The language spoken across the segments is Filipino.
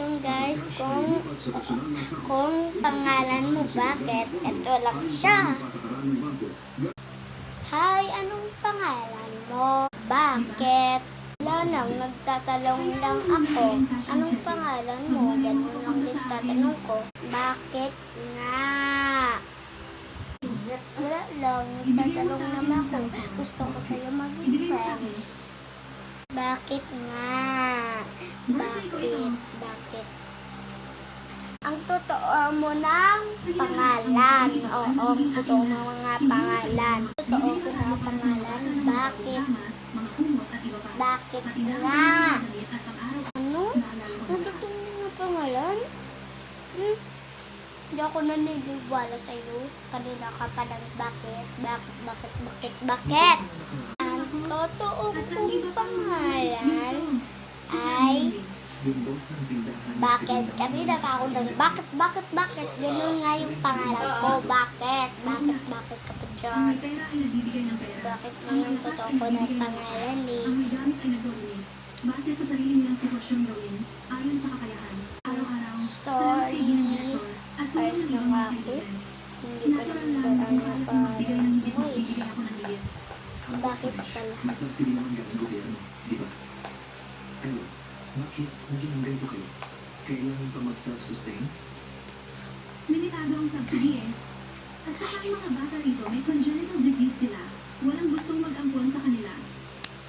question guys kung pangalan mo bakit. Ito lang siya. Hi, anong pangalan mo? Bakit? Wala nang nagtatanong lang ako. Anong pangalan mo? Ganun lang din tatanong ko. Bakit nga? Wala lang, nagtatanong naman ako. Gusto ko kayo maging friends. Bakit nga? Bakit? Ang totoo mo ng pangalan. Oo, totoo mo mga pangalan. Totoo ko mga pangalan. Bakit? Bakit nga? Ano? Ang totoo mo mga pangalan? Hindi ako naniniwala sa'yo. Kanina ka pa ng bakit? Ang totoo kong pangalan ay bakit? Kanina pa ako ng bakit? Ganun nga yung pangalan ko. Bakit ka pa dyan? Bakit nga yung totoo ko ng pangalan eh? Ang may gamit ay nagawin base sa sarili nilang sitwasyon gawin ayon sa kakayahan. Araw-araw, Sorry. at tulong ng ibang mga kaibigan. Natural lang na kung ako magbigay ng higit, magbigay ako ng higit. Bakit pala? Masubsidy naman galing gobyerno, di ba? Kayo, bakit naging ganito kayo? Kailangan pa mag-self-sustain? Limitado ang subsidy eh. At saka ang mga bata rito may congenital disease sila. Walang gustong mag-ampon sa kanila.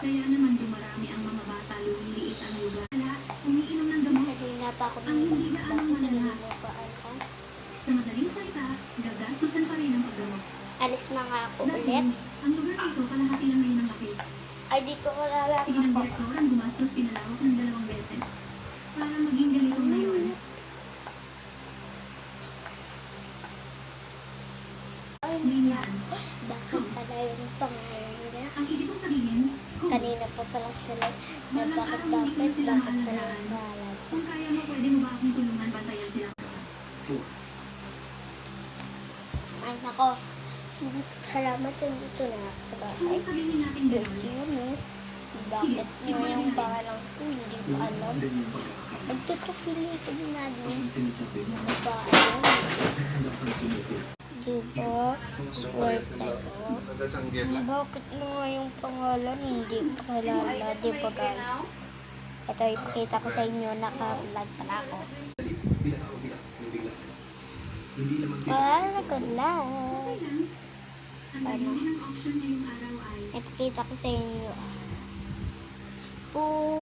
Kaya naman dumarami ang mga bata, lumiliit ang lugar. Kaya, umiinom ng gamot. Kanina pa ako Ang hindi gaanong malala. Ano? Sa madaling salita, gagastusan pa rin ang paggamot. Alis na nga ako Dati, ulit. ang lugar dito kalahati lang ngayon ang laki. Ay, dito ko lalaki Sige ng ako. direktor ang gumastos pinalawak ng 2 beses. Para maging ganito ngayon. Ay, Ganyan. bakit pala yung pangalan niya? Ang ibig kong sabihin, kung Kanina pa pala siya na walang bakit araw hindi ko na sila pala yung maalagaan. pangalan. Kung kaya mo, pwede mo ba akong tulungan bantayan sila? 4. Ay, nako. Salamat yung dito na ako sa bahay. Kung sabihin natin Good gano'n, yun, eh. Bakit nga yung pangalan ko, hindi ko alam. Ganyan pagkakakala. Nagtutupili ko din na din. Ang sinasabi mo, Ano ba alam? handa kang sumuko. Diba? Swerte ko. Bakit nga yung pangalan hindi ko kilala, diba guys? Ito ipakita ko sa inyo, naka-vlog pala ako. Hindi naman Good luck! okay lang. Ang layunin ng auction ngayong araw ay Ipakita ko sa inyo.